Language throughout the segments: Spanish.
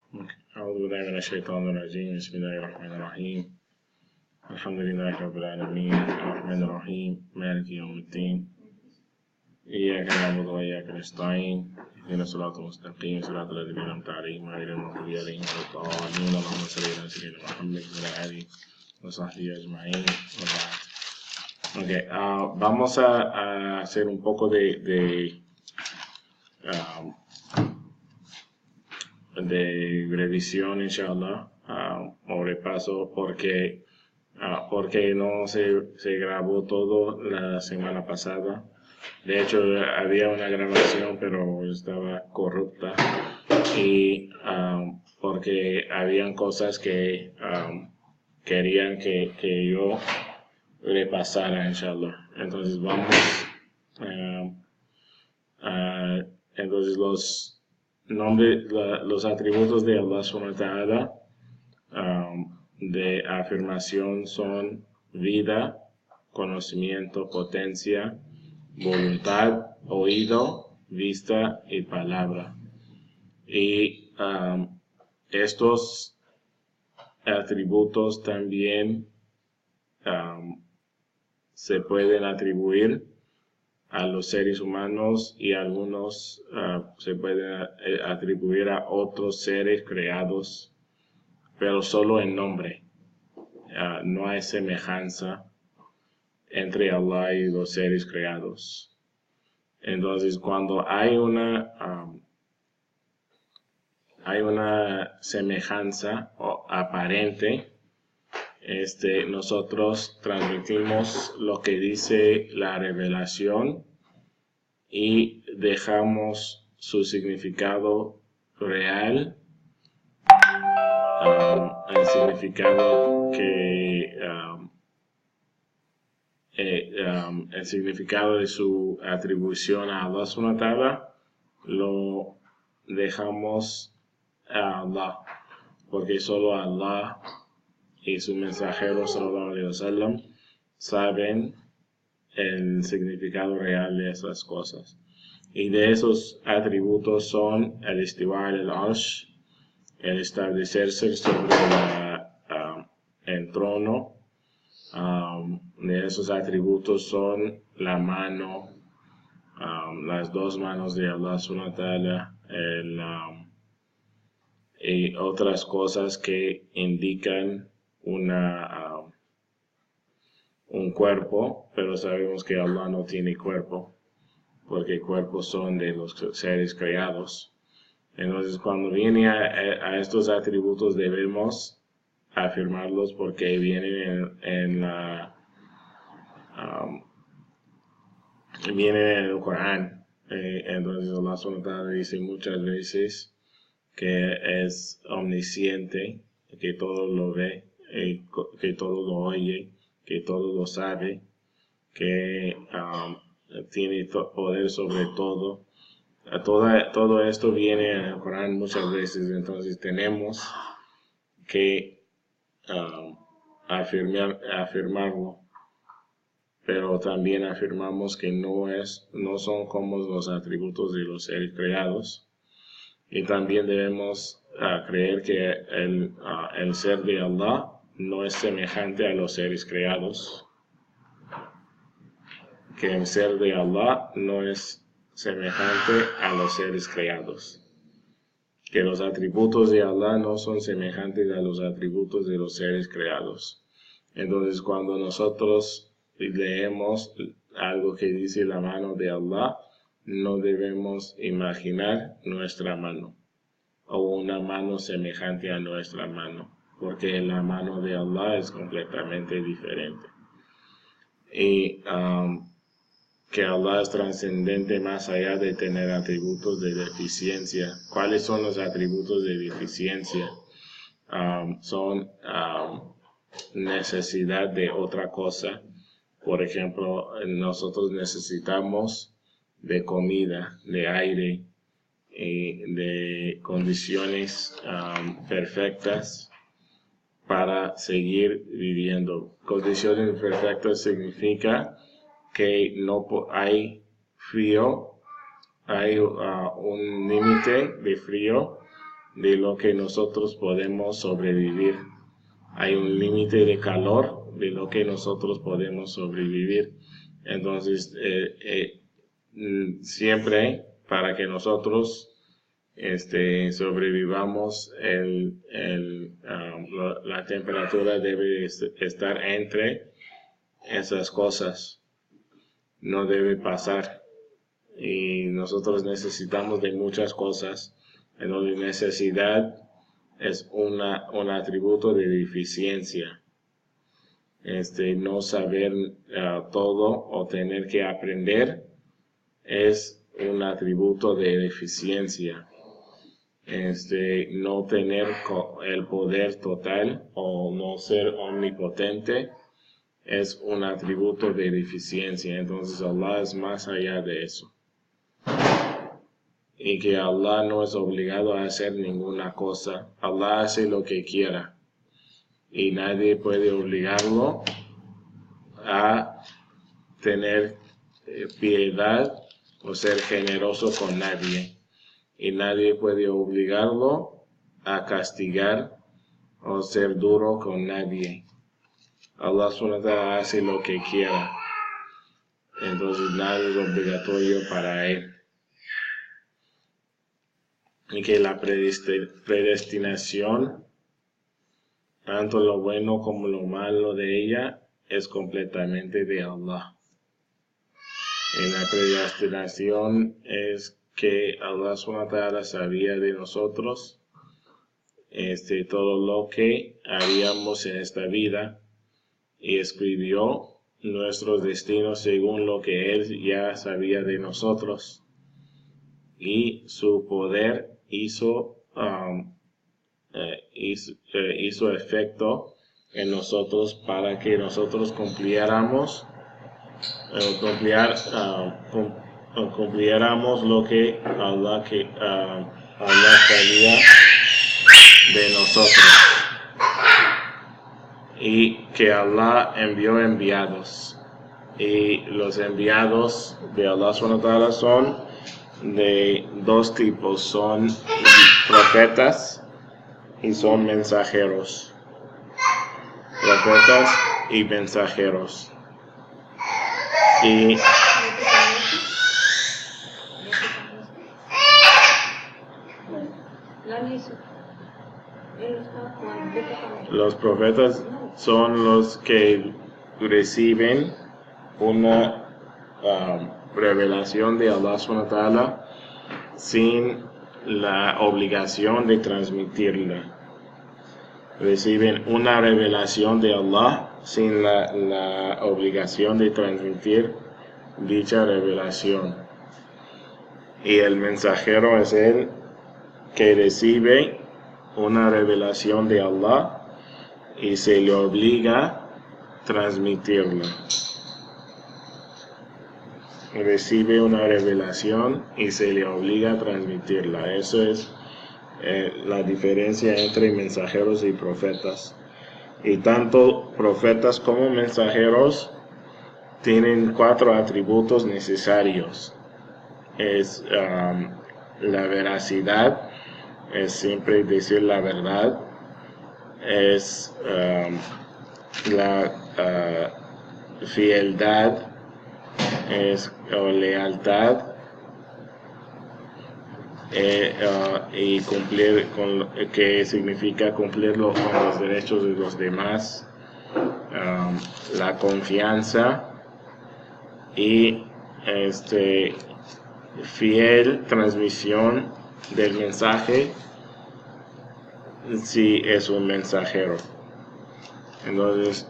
أعوذ بالله من الشيطان الرجيم. بسم الله الرحمن الرحيم. الحمد لله رب العالمين الرحمن الرحيم مالك يوم الدين إياك نعبد وإياك نستعين اهدنا الصراط المستقيم صراط الذين أنعمت عليهم غير المغضوب عليهم ولا الضالين اللهم صل على سيدنا محمد وعلى آله وصحبه أجمعين وبعد. Okay, vamos a hacer un poco de revisión, inshallah, o repaso, porque no se grabó todo la semana pasada. De hecho, había una grabación, pero estaba corrupta, y porque habían cosas que querían que yo repasara, inshallah. Entonces vamos, entonces los atributos de Allah subhanahu wa ta'ala de afirmación son vida, conocimiento, potencia, voluntad, oído, vista y palabra. Y estos atributos también se pueden atribuir a los seres humanos, y algunos se pueden atribuir a otros seres creados, pero solo en nombre. No hay semejanza entre Allah y los seres creados. Entonces, cuando hay una semejanza aparente, nosotros transmitimos lo que dice la revelación y dejamos su significado real, el significado el significado de su atribución a Allah subhanahu wa ta'ala lo dejamos a Allah, porque solo Allah y su mensajero sallallahu alaihi wasallam saben el significado real de esas cosas. Y de esos atributos son el istiwa al-arsh, el establecerse sobre el trono. De esos atributos son la mano, las dos manos de Allah subhanahu wa ta'ala, y otras cosas que indican un cuerpo, pero sabemos que Allah no tiene cuerpo, porque cuerpos son de los seres creados. Entonces, cuando viene a estos atributos debemos afirmarlos, porque vienen vienen en el Corán. Entonces Allah subhanahu wa ta'ala dice muchas veces que es omnisciente, que todo lo ve, que todo lo oye, que todo lo sabe, que tiene poder sobre todo. Todo esto viene en el Corán muchas veces. Entonces tenemos que afirmarlo, pero también afirmamos que no son como los atributos de los seres creados. Y también debemos creer que el ser de Allah no es semejante a los seres creados, que el ser de Allah no es semejante a los seres creados, que los atributos de Allah no son semejantes a los atributos de los seres creados. Entonces, cuando nosotros leemos algo que dice la mano de Allah, no debemos imaginar nuestra mano o una mano semejante a nuestra mano, porque la mano de Allah es completamente diferente. Y que Allah es trascendente más allá de tener atributos de deficiencia. ¿Cuáles son los atributos de deficiencia? Son necesidad de otra cosa. Por ejemplo, nosotros necesitamos de comida, de aire, de condiciones perfectas para seguir viviendo. Condiciones perfectas significa que no hay frío, hay un límite de frío, de lo que nosotros podemos sobrevivir. Hay un límite de calor de lo que nosotros podemos sobrevivir. Entonces, siempre para que nosotros sobrevivamos, la temperatura debe estar entre esas cosas. No debe pasar. Y nosotros necesitamos de muchas cosas. Entonces, necesidad es un atributo de deficiencia. No saber todo o tener que aprender es un atributo de deficiencia. No tener el poder total o no ser omnipotente es un atributo de deficiencia. Entonces Allah es más allá de eso. Y que Allah no es obligado a hacer ninguna cosa. Allah hace lo que quiera. Y nadie puede obligarlo a tener piedad o ser generoso con nadie. Y nadie puede obligarlo a castigar o ser duro con nadie. Allah subhanahu wa ta'ala hace lo que quiera. Entonces nada es obligatorio para él. Y que la predestinación, tanto lo bueno como lo malo de ella, es completamente de Allah. En la predestinación es que Allah subhanahu wa ta'ala sabía de nosotros todo lo que haríamos en esta vida y escribió nuestros destinos según lo que Él ya sabía de nosotros, y su poder hizo efecto en nosotros para que nosotros cumpliéramos lo que Allah sabía de nosotros, y que Allah envió enviados, y los enviados de Allah subhanahu wa ta'ala son de dos tipos, son profetas y son mensajeros. Profetas y mensajeros. Y los profetas son los que reciben una revelación de Allah subhanahu wa ta'ala sin la obligación de transmitirla. Reciben una revelación de Allah sin la obligación de transmitir dicha revelación. Y el mensajero es el que recibe una revelación de Allah y se le obliga a transmitirla. Recibe una revelación y se le obliga a transmitirla. Eso es la diferencia entre mensajeros y profetas. Y tanto profetas como mensajeros tienen 4 atributos necesarios. Es la veracidad, es siempre decir la verdad, es la fieldad, o lealtad, y cumplir que significa cumplir con los derechos de los demás, la confianza y fiel transmisión del mensaje si es un mensajero. Entonces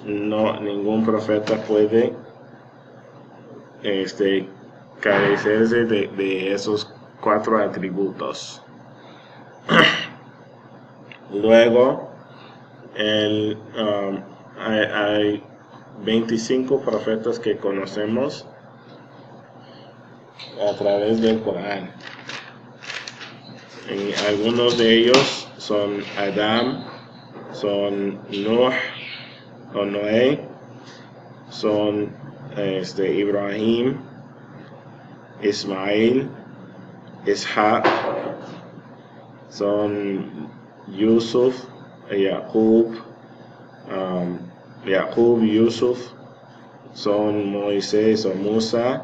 ningún profeta puede carecerse de esos 4 atributos. Luego hay 25 profetas que conocemos a través del Corán, y algunos de ellos son Adán, son Nuh o Noé, son Ibrahim, Ismael, Ishaq, son Yusuf, Jacob, Yusuf, son Moisés o Musa,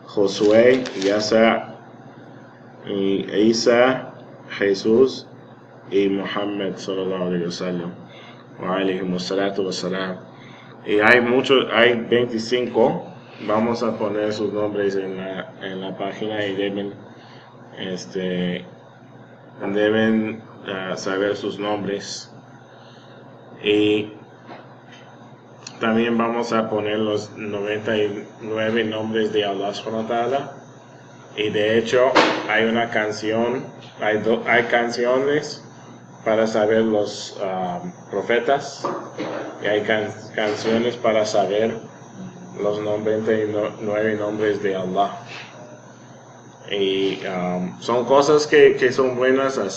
Josué, Yasa, Isa, Jesús y Muhammad sallallahu alaihi wasallam. Wa alaihimus salatu wassalam. Y hay 25. Vamos a poner sus nombres en la página y deben saber sus nombres. Y también vamos a poner los 99 nombres de Allah subhanahu wa ta'ala. Y de hecho hay una canción, hay canciones para saber los profetas, y hay canciones para saber los 99 nombres de Allah. Y son cosas que son buenas a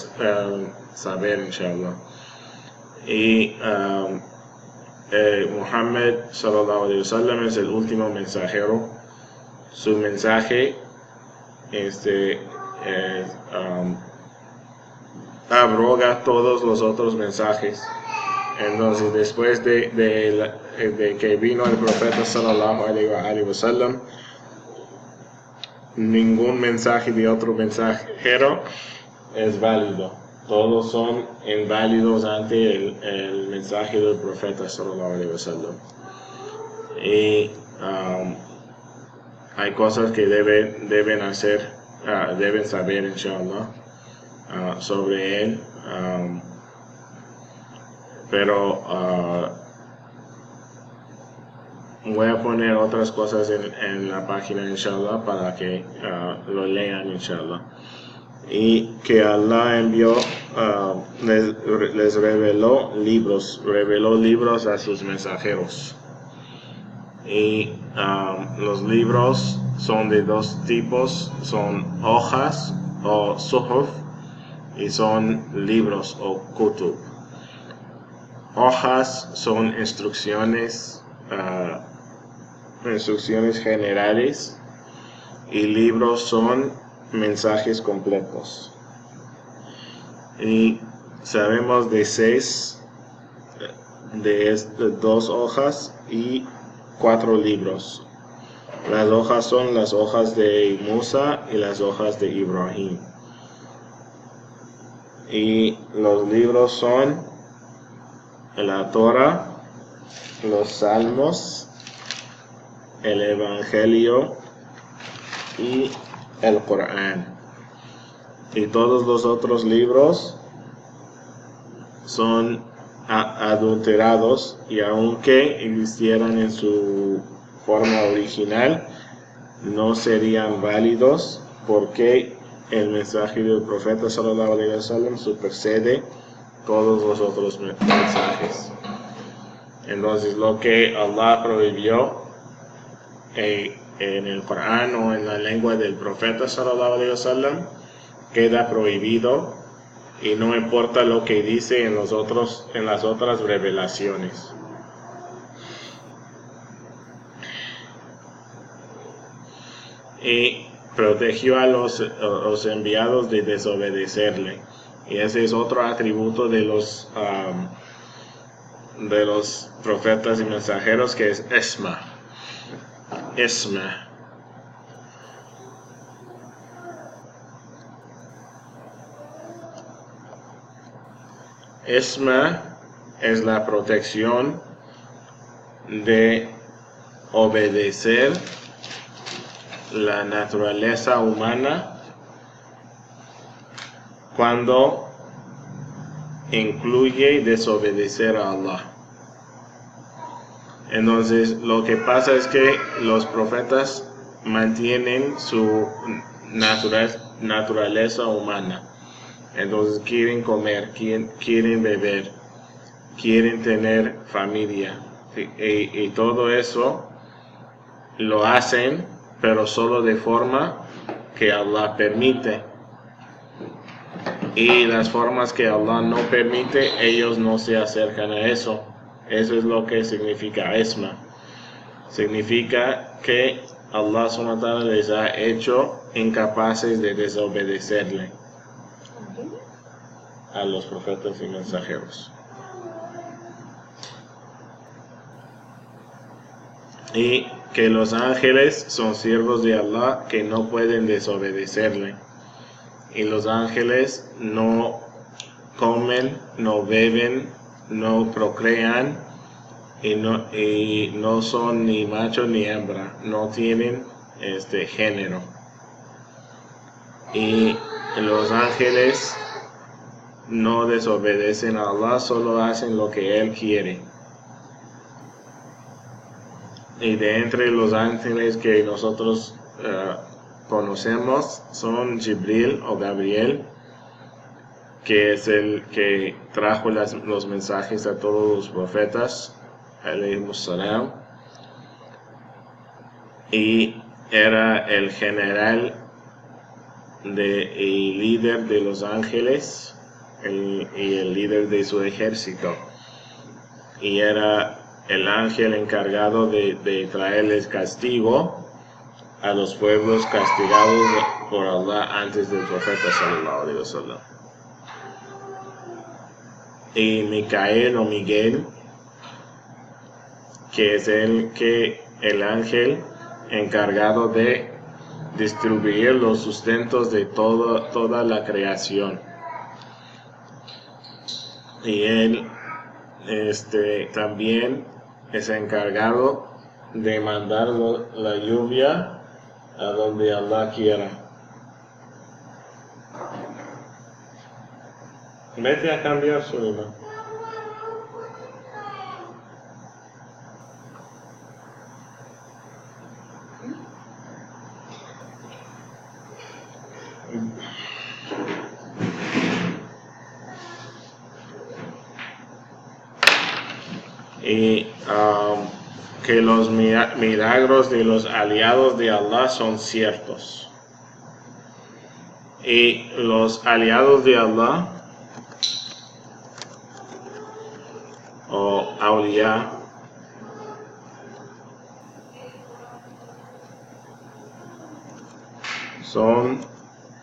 saber, inshallah. Y Muhammad sallallahu alaihi wasallam es el último mensajero. Su mensaje abroga todos los otros mensajes. Entonces, después de que vino el profeta sallallahu alaihi wasallam, ningún mensaje de otro mensajero es válido. Todos son inválidos ante el mensaje del profeta sallallahu alaihi wasallam. Y hay cosas que deben hacer, deben saber, inshallah, sobre él. Pero voy a poner otras cosas en la página, inshallah, para que lo lean, inshallah. Y que Allah envió, les reveló libros a sus mensajeros. Y los libros son de dos tipos, son hojas o suhuf, y son libros o kutub. Hojas son instrucciones generales, y libros son mensajes completos. Y sabemos de 2 hojas y 4 libros. Las hojas son las hojas de Musa y las hojas de Ibrahim. Y los libros son la Torah, los Salmos, el Evangelio y el Corán. Y todos los otros libros son adulterados, y aunque existieran en su forma original, no serían válidos, porque el mensaje del profeta sallallahu alaihi wasallam supersede todos los otros mensajes. Entonces, lo que Allah prohibió en el Corán o en la lengua del profeta sallallahu alaihi wasallam queda prohibido, y no importa lo que dice en las otras revelaciones. Y protegió a los enviados de desobedecerle. Y ese es otro atributo de los profetas y mensajeros, que es Esma. Esma es la protección de obedecer la naturaleza humana cuando incluye desobedecer a Allah. Entonces, lo que pasa es que los profetas mantienen su naturaleza humana. Entonces, quieren comer, quieren beber, quieren tener familia, y todo eso lo hacen, pero solo de forma que Allah permite. Y las formas que Allah no permite, ellos no se acercan a eso. Eso es lo que significa Esma. Significa que Allah subhanahu wa ta'ala les ha hecho incapaces de desobedecerle. a los profetas y mensajeros. Y que los ángeles son siervos de Allah que no pueden desobedecerle. Y los ángeles no comen, no beben, no procrean y no son ni macho ni hembra, no tienen género. Y los ángeles no desobedecen a Allah, solo hacen lo que Él quiere. Y de entre los ángeles que nosotros conocemos son Jibril o Gabriel, que es el que trajo los mensajes a todos los profetas, alayhimus salam, y era el general y líder de los ángeles y el líder de su ejército, y era el ángel encargado de traerles castigo a los pueblos castigados por Allah antes del profeta sallallahu alaihi wasallam. Y Micael o Miguel, que es el ángel encargado de distribuir los sustentos de toda la creación. Y él también es encargado de mandar la lluvia a donde Allah quiera. Vete a cambiar su imán. Y que los milagros de los aliados de Allah son ciertos. Y los aliados de Allah, o awliya, son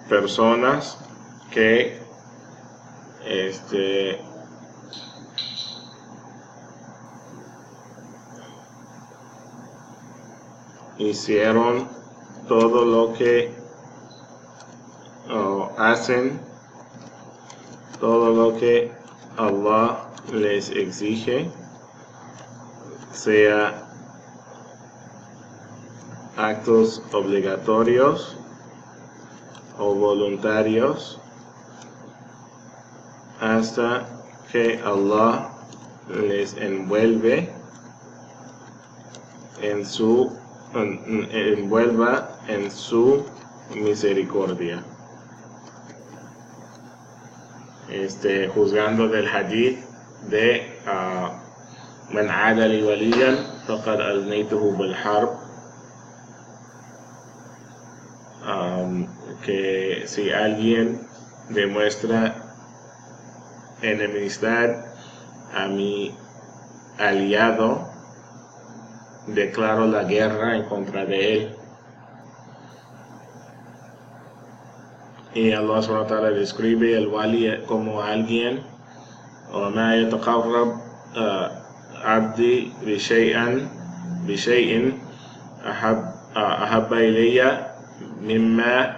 personas que hicieron todo lo que hacen, todo lo que Allah les exige, sea actos obligatorios o voluntarios, hasta que Allah les envuelva en su misericordia. Juzgando del hadith de man aada li waliyan faqad aznaytuhu bil harb, que si alguien demuestra enemistad a mi aliado, declaro la guerra en contra de él. Y Allah subhanahu wa ta'ala describe el wali como alguien وما يتقرب عبدي بشيء أحب إلي مما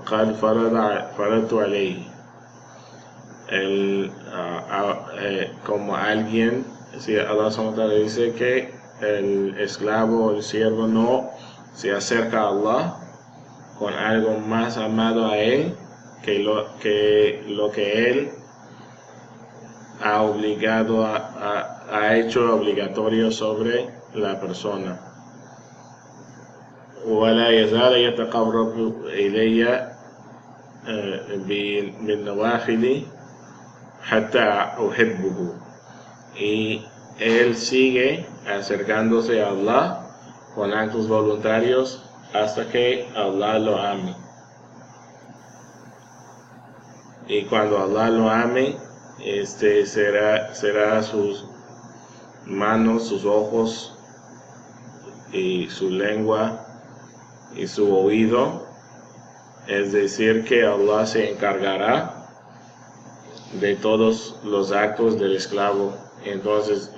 قد فرضت عليه. Como alguien, si Allah subhanahu wa ta'ala dice que el esclavo o el siervo no se acerca a Allah con algo más amado a él que lo que él ha obligado ha hecho obligatorio sobre la persona. ولا يزال يتقرب إلي بالنوافل حتى أحبه. Y él sigue acercándose a Allah con actos voluntarios hasta que Allah lo ame. Y cuando Allah lo ame, será sus manos, sus ojos y su lengua y su oído es decir, que Allah se encargará de todos los actos del esclavo. Entonces,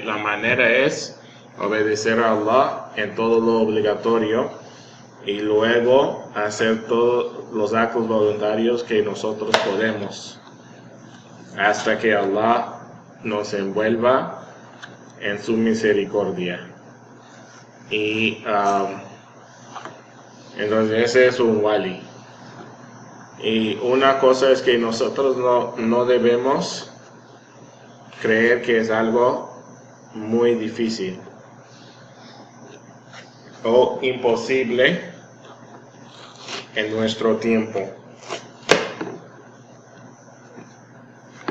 la manera es obedecer a Allah en todo lo obligatorio y luego hacer todos los actos voluntarios que nosotros podemos, hasta que Allah nos envuelva en su misericordia. Y entonces ese es un wali. Y una cosa es que nosotros no debemos creer que es algo muy difícil o imposible en nuestro tiempo.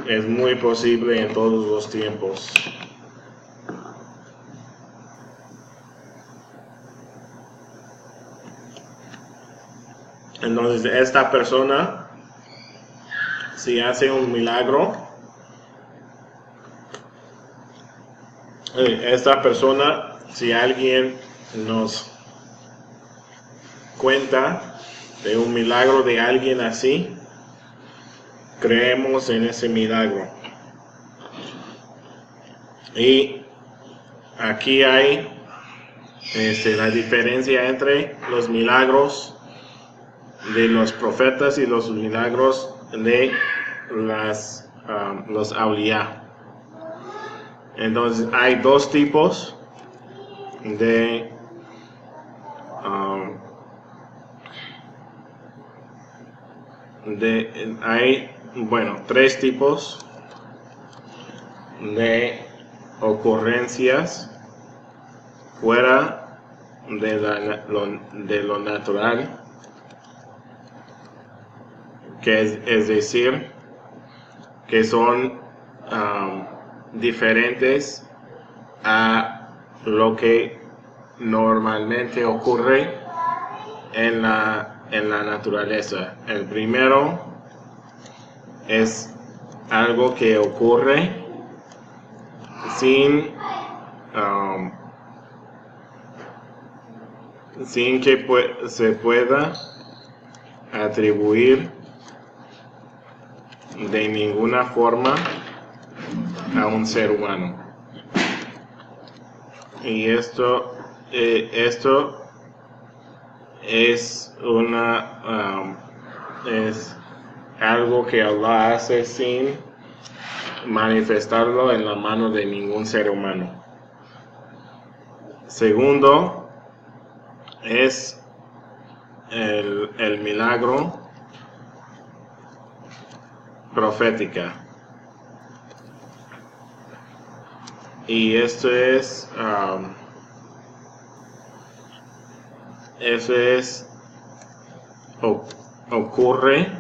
Es muy posible en todos los tiempos. Entonces, esta persona, si hace un milagro, si alguien nos cuenta de un milagro de alguien así, creemos en ese milagro. Y aquí hay la diferencia entre los milagros de los profetas y los milagros de los awliya. Entonces hay dos tipos hay tres tipos de ocurrencias fuera de lo natural, que es decir, que son diferentes a lo que normalmente ocurre en la naturaleza. El primero es algo que ocurre sin que se pueda atribuir de ninguna forma a un ser humano. Y esto es algo que Allah hace sin manifestarlo en la mano de ningún ser humano. Segundo es el milagro profética. Y esto ocurre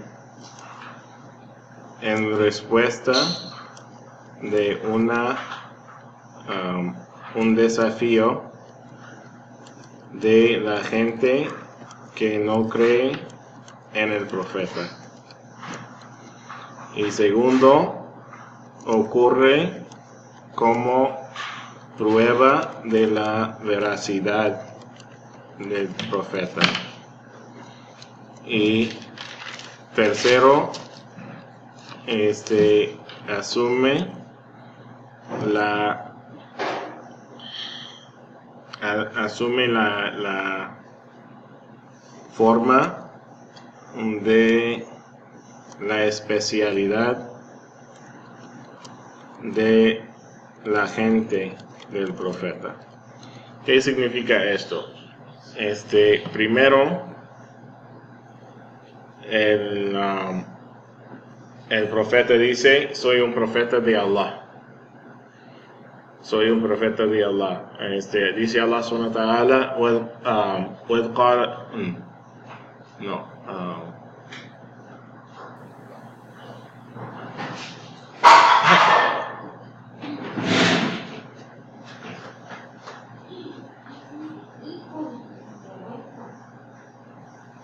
en respuesta de un desafío de la gente que no cree en el profeta. Y segundo, ocurre como prueba de la veracidad del profeta. Y tercero, asume la forma de la especialidad de la gente del profeta. ¿Qué significa esto? Primero, el profeta dice: soy un profeta de Allah. Soy un profeta de Allah. Dice Allah subhanahu wa ta'ala,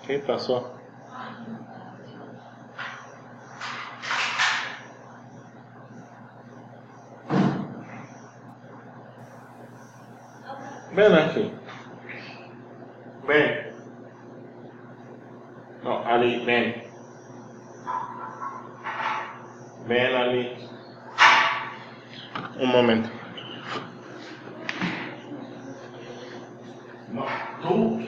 ¿qué pasó? Ven aquí. Ven. No. Ali, ven. Ven, Ali. Un momento. No, tú.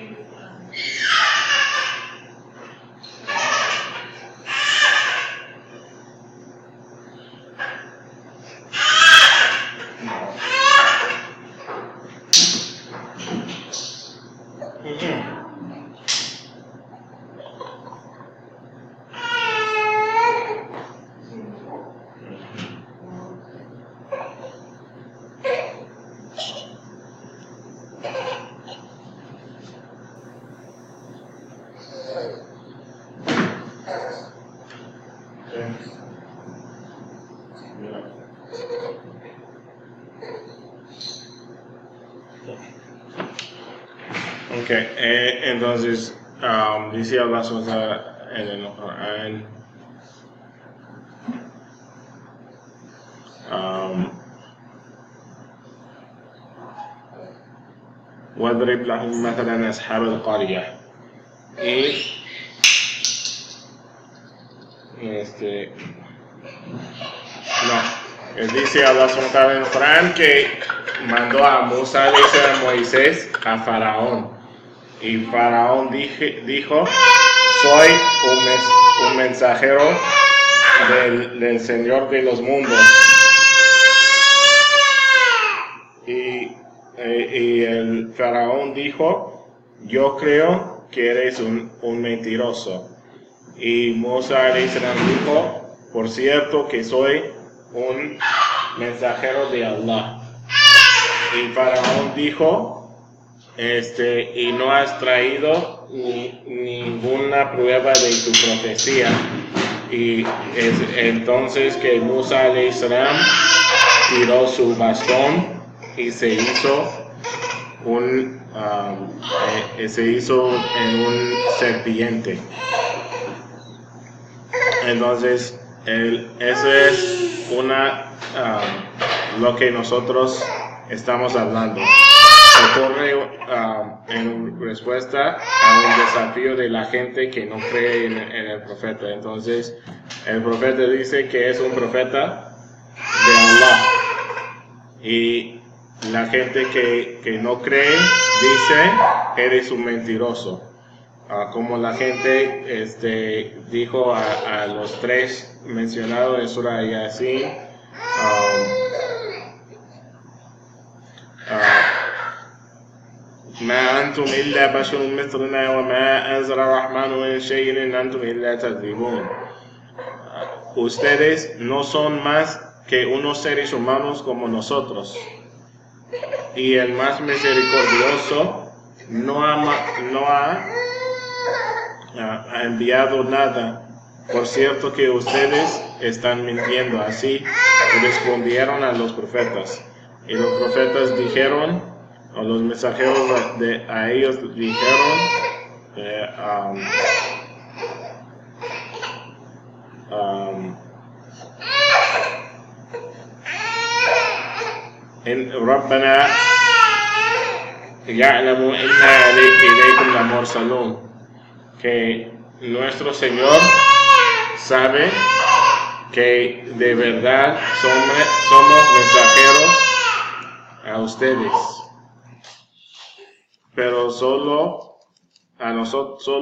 Ok, entonces dice Allah en el Corán, واضرب لهم مثلا أصحاب القرية. Dice Allah en el Corán que mandó a Musa, le dice a Moisés, a Faraón. Y Faraón dijo, soy un mensajero del Señor de los mundos. Y el Faraón dijo, yo creo que eres un mentiroso. Y Musa dijo, por cierto que soy un mensajero de Allah. Y Faraón dijo, y no has traído ninguna prueba de tu profecía. Y entonces que Musa alayhi salam tiró su bastón y se hizo en un serpiente. Entonces eso es lo que nosotros estamos hablando. Ocurre en respuesta a un desafío de la gente que no cree en el profeta. Entonces, el profeta dice que es un profeta de Allah. Y la gente que no cree dice, eres un mentiroso. Como la gente dijo a los tres mencionados en Surah Yasin, ما أنتم إلا بشر مثلنا وما أنزل الرحمن من شيء إن أنتم إلا تكذبون. Ustedes no son más que unos seres humanos como nosotros, y el más misericordioso no ha enviado nada. Por cierto que ustedes están mintiendo. Así respondieron a los profetas, y los profetas dijeron, o los mensajeros a ellos dijeron, ربنا يعلم إنا إليكم لمرسلون, que nuestro Señor sabe que de verdad somos mensajeros a ustedes, pero solo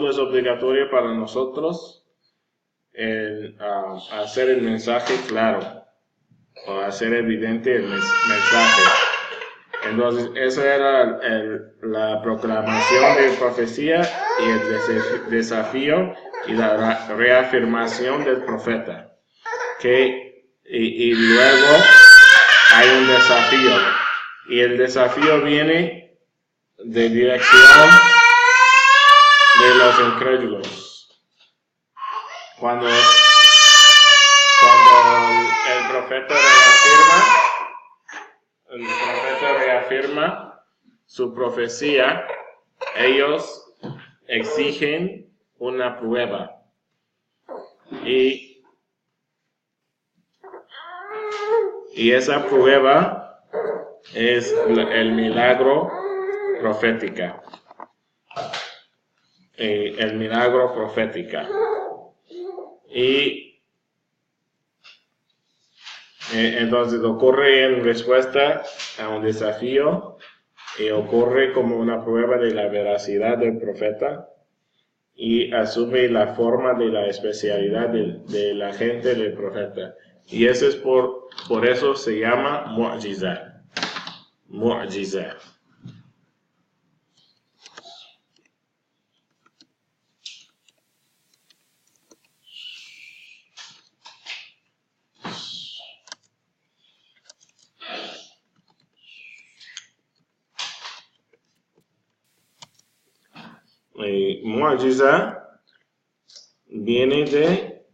es obligatorio para nosotros hacer el mensaje claro, o hacer evidente el mensaje. Entonces, eso era la proclamación de profecía y el desafío y la reafirmación del profeta. Y luego hay un desafío, y el desafío viene de dirección de los incrédulos. Cuando el profeta reafirma su profecía, ellos exigen una prueba. Y esa prueba es el milagro profética. el milagro profética. Y entonces ocurre en respuesta a un desafío y ocurre como una prueba de la veracidad del profeta y asume la forma de la especialidad de la gente del profeta. Y eso es por eso se llama mu'jiza. Mu'jiza. Mu'jiza viene de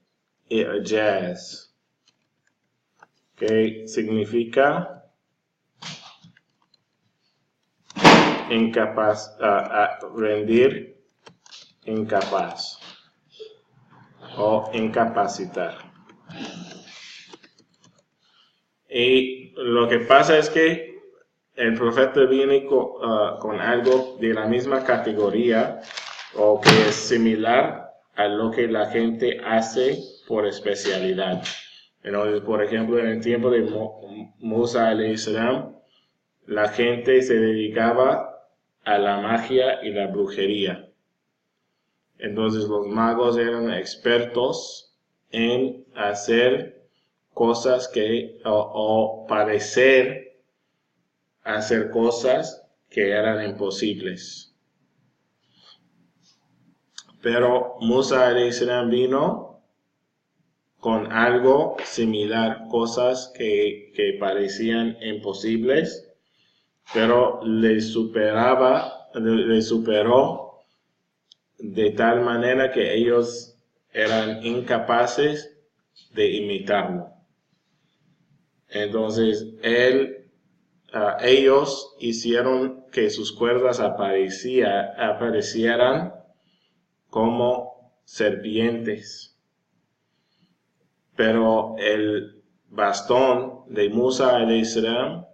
i'jaz, que significa incapaz, rendir incapaz o incapacitar. Y lo que pasa es que el profeta viene con algo de la misma categoría o que es similar a lo que la gente hace por especialidad. Entonces, por ejemplo, en el tiempo de Musa alayhi salam, la gente se dedicaba a la magia y la brujería. Entonces los magos eran expertos en hacer cosas que, o parecer hacer cosas que eran imposibles. Pero Musa alayhi salam vino con algo similar, cosas que parecían imposibles, pero le superó de tal manera que ellos eran incapaces de imitarlo. Entonces, ellos hicieron que sus cuerdas aparecieran como serpientes. Pero el bastón de Musa alayhi salam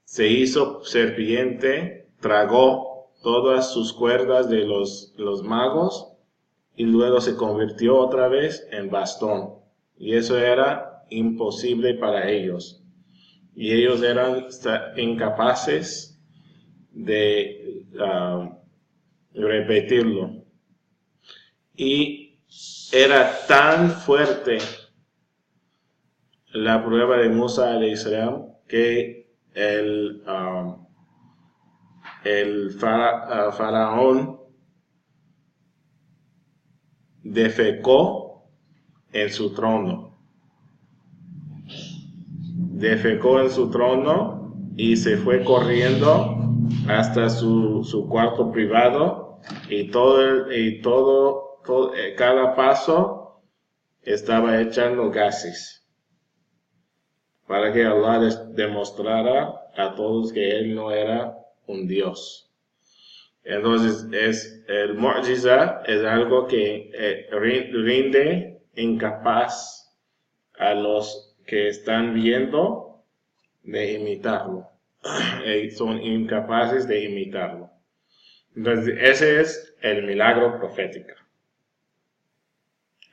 se hizo serpiente, tragó todas sus cuerdas de los magos y luego se convirtió otra vez en bastón. Y eso era imposible para ellos. Y ellos eran incapaces de repetirlo. Y era tan fuerte la prueba de Musa alayhi salam que el faraón defecó en su trono. Defecó en su trono y se fue corriendo hasta su cuarto privado y cada paso estaba echando gases para que Allah les demostrara a todos que él no era un Dios. Entonces, el mu'jiza es algo que rinde incapaz a los que están viendo de imitarlo. Son incapaces de imitarlo. Entonces, ese es el milagro profético.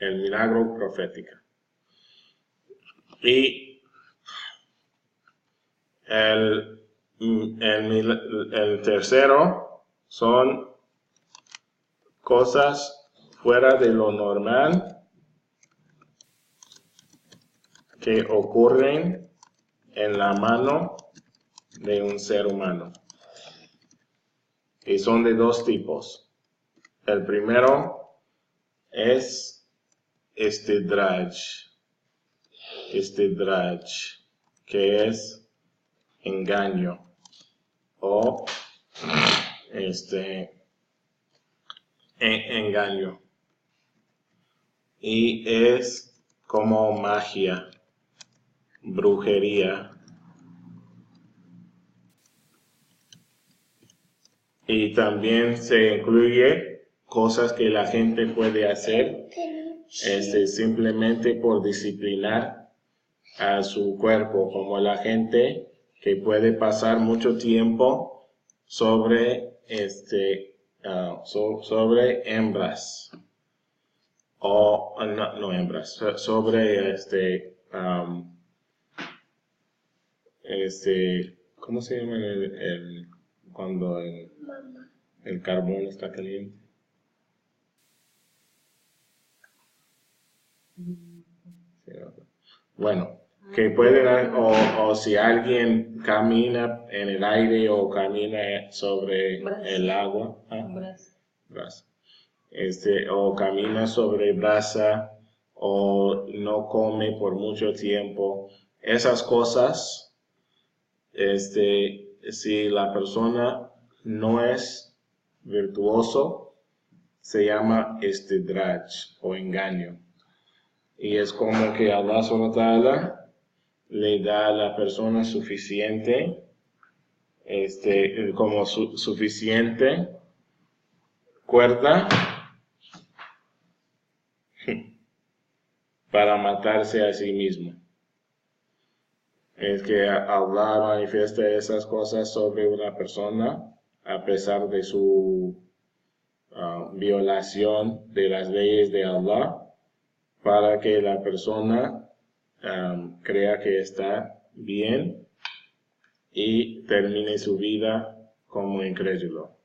El milagro profético. Y el tercero son cosas fuera de lo normal que ocurren en la mano de un ser humano. Y son de dos tipos. El primero es istidraj, que es engaño o engaño. Y es como magia, brujería. Y también se incluye cosas que la gente puede hacer simplemente por disciplinar a su cuerpo, como la gente que puede pasar mucho tiempo sobre sobre hembras, o no hembras, sobre ¿cómo se llama cuando el carbón está caliente? Sí, bueno, que pueden, o si alguien camina en el aire o camina sobre el agua, brasa. O camina sobre brasa, o no come por mucho tiempo. Esas cosas, si la persona no es virtuoso, se llama istidraj o engaño. Y es como que Allah subhanahu wa ta'ala le da a la persona suficiente, suficiente cuerda para matarse a sí mismo. Es que Allah manifiesta esas cosas sobre una persona a pesar de su violación de las leyes de Allah, para que la persona crea que está bien y termine su vida como incrédulo.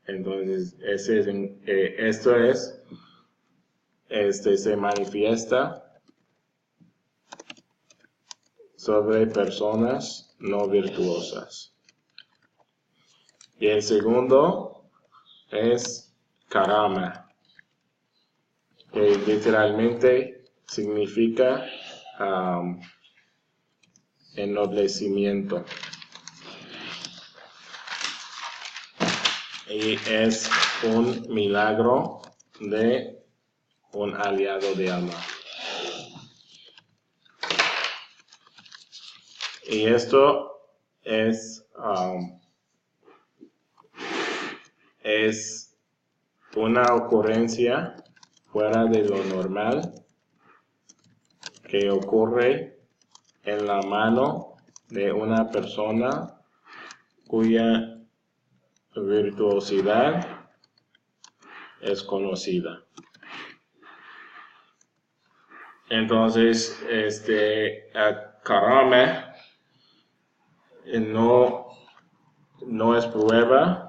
Entonces, se manifiesta sobre personas no virtuosas. Y el segundo es karama, que literalmente significa ennoblecimiento. Y es un milagro de un aliado de Allah. Y esto es una ocurrencia fuera de lo normal que ocurre en la mano de una persona cuya virtuosidad es conocida. Entonces, karama no es prueba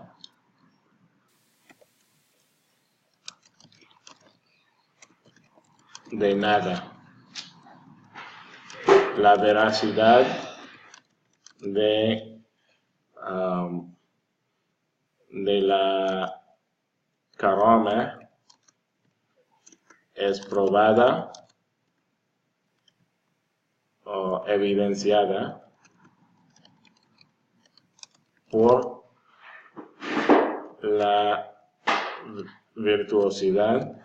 de nada. La veracidad de la karama es probada o evidenciada por la virtuosidad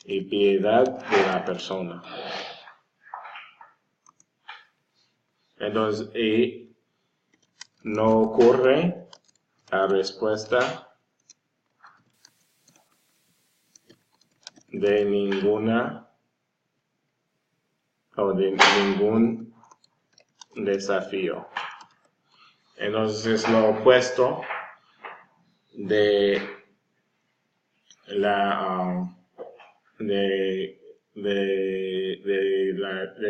y piedad de la persona. Entonces, y no ocurre a respuesta de ningún desafío. Entonces es lo opuesto del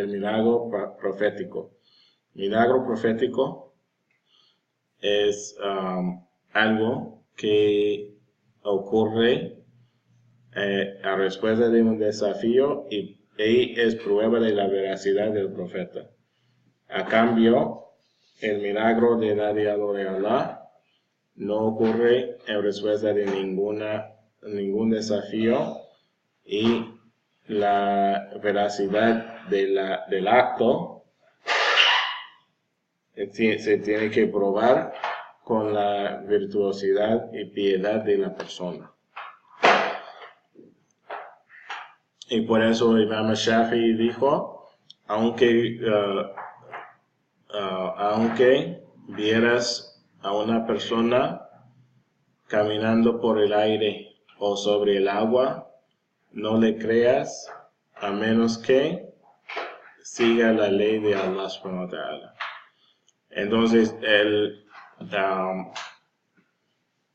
milagro profético. Milagro profético es algo que ocurre a respuesta de un desafío y es prueba de la veracidad del profeta. A cambio, el milagro de nadie de Allah no ocurre en respuesta de ningún desafío, y la veracidad del acto se tiene que probar con la virtuosidad y piedad de la persona. Y por eso Imam Shafi'i dijo, aunque vieras a una persona caminando por el aire o sobre el agua, no le creas a menos que siga la ley de Allah subhanahu wa ta'ala. Entonces,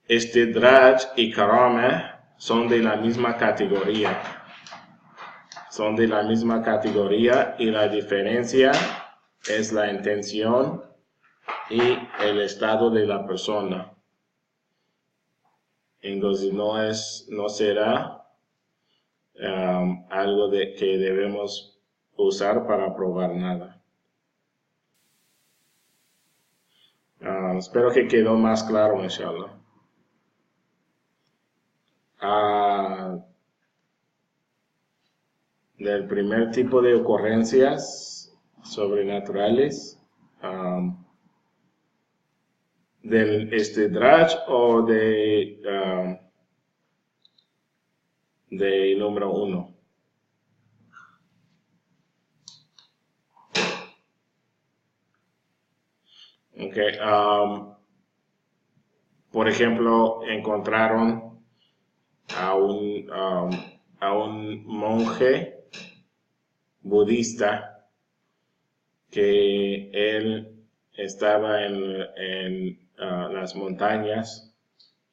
Istidraj y karama son de la misma categoría. Son de la misma categoría y la diferencia es la intención y el estado de la persona. Entonces no será algo que debemos usar para probar nada. Espero que quedó más claro, inshallah. Del primer tipo de ocurrencias sobrenaturales, del istidraj o de número 1. Okay, por ejemplo, encontraron a un monje budista que él estaba en las montañas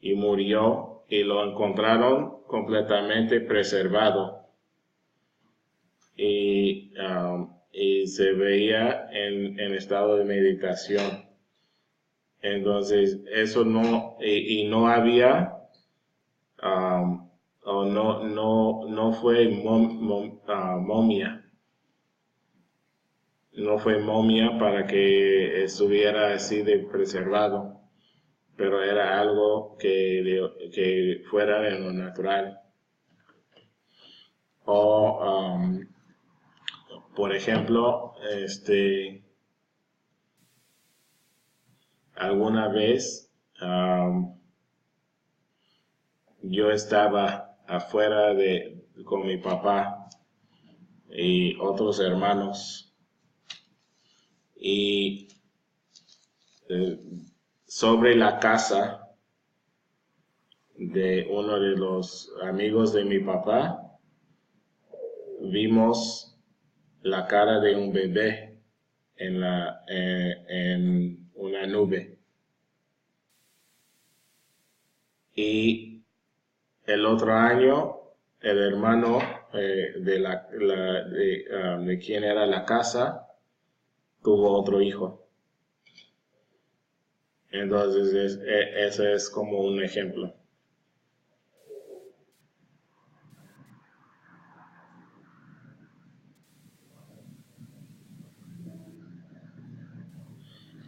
y murió, y lo encontraron completamente preservado y se veía en estado de meditación. Entonces eso no, y no había o no fue momia. No fue momia para que estuviera así de preservado, pero era algo que fuera de lo natural. O, por ejemplo, alguna vez yo estaba afuera con mi papá y otros hermanos, y sobre la casa de uno de los amigos de mi papá vimos la cara de un bebé en una nube. Y el otro año, el hermano de quien era la casa tuvo otro hijo. Entonces, ese es como un ejemplo.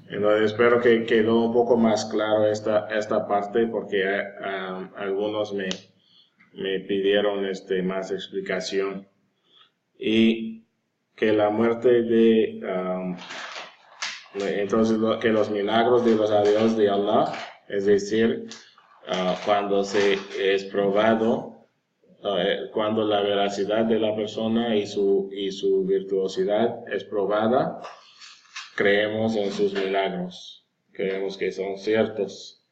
Entonces, espero que quedó un poco más claro esta parte, porque algunos me pidieron más explicación. Y que la muerte entonces que los milagros de los adiós de Allah, es decir, cuando se es probado, cuando la veracidad de la persona y su virtuosidad es probada, creemos en sus milagros, creemos que son ciertos,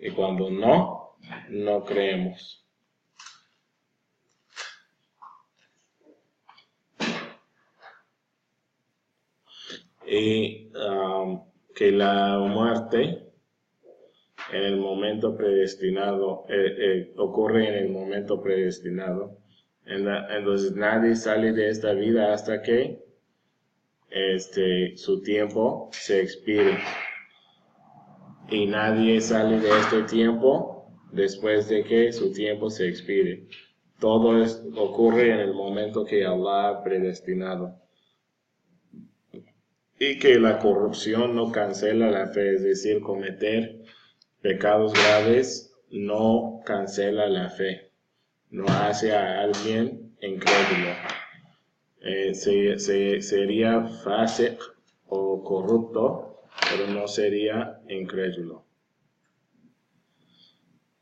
y cuando no creemos. Y que la muerte en el momento predestinado ocurre en el momento predestinado. Entonces nadie sale de esta vida hasta que su tiempo se expire, y nadie sale de este tiempo después de que su tiempo se expire. Todo ocurre en el momento que Allah ha predestinado. Y que la corrupción no cancela la fe, es decir, cometer pecados graves no cancela la fe, no hace a alguien incrédulo. Sería fasiq o corrupto, pero no sería incrédulo,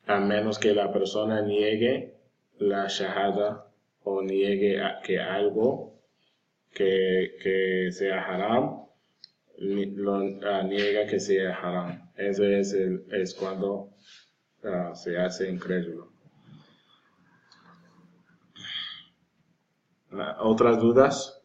a menos que la persona niegue la shahada o niegue que algo que sea haram, niega que sea haram. Eso es cuando se hace incrédulo. ¿Otras dudas?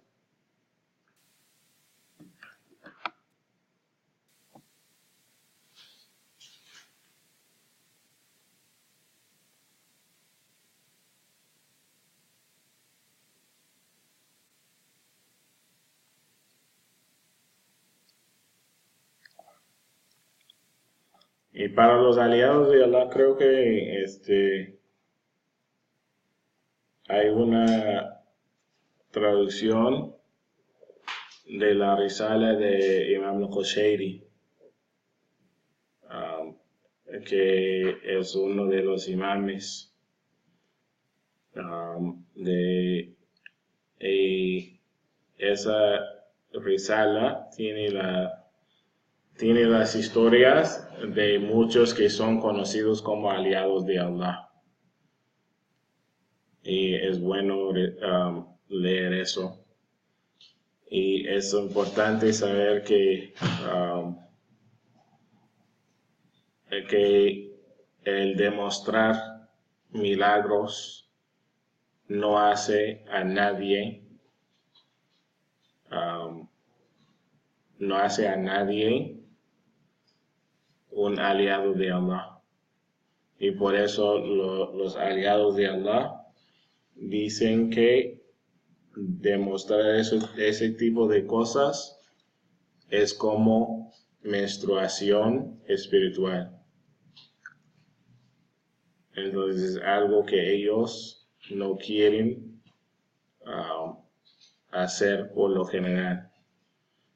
Y para los aliados de Allah creo que hay una traducción de la Risala de Imam al-Qushayri, que es uno de los imames y esa Risala tiene las historias de muchos que son conocidos como aliados de Allah. Y es bueno leer eso. Y es importante saber que el demostrar milagros no hace a nadie un aliado de Allah. Y por eso los aliados de Allah dicen que demostrar ese tipo de cosas es como menstruación espiritual. Entonces es algo que ellos no quieren hacer por lo general.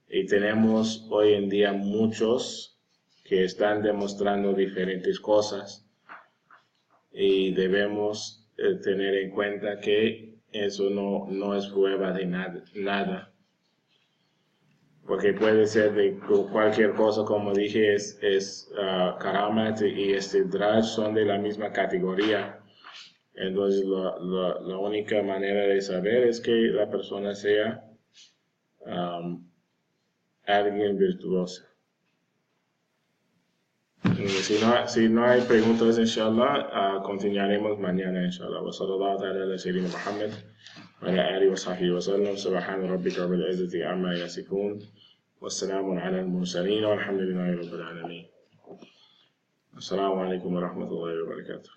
Y tenemos hoy en día muchos que están demostrando diferentes cosas y debemos tener en cuenta que eso no es prueba de nada. Porque puede ser de cualquier cosa, como dije, Karamat y Istidraj son de la misma categoría. Entonces la única manera de saber es que la persona sea alguien virtuoso. Si no hay preguntas, inshallah, continuaremos mañana, inshallah. Wa sallallahu ta'ala ala sayyidina Muhammad wa ala alihi wa sahbihi wa sallam. Subhana rabbika rabbil izzati amma yasifun. Wassalamun ala al-mursalin walhamdulillahi rabbil alamin. Assalamu alaikum wa rahmatullahi wa barakatuh.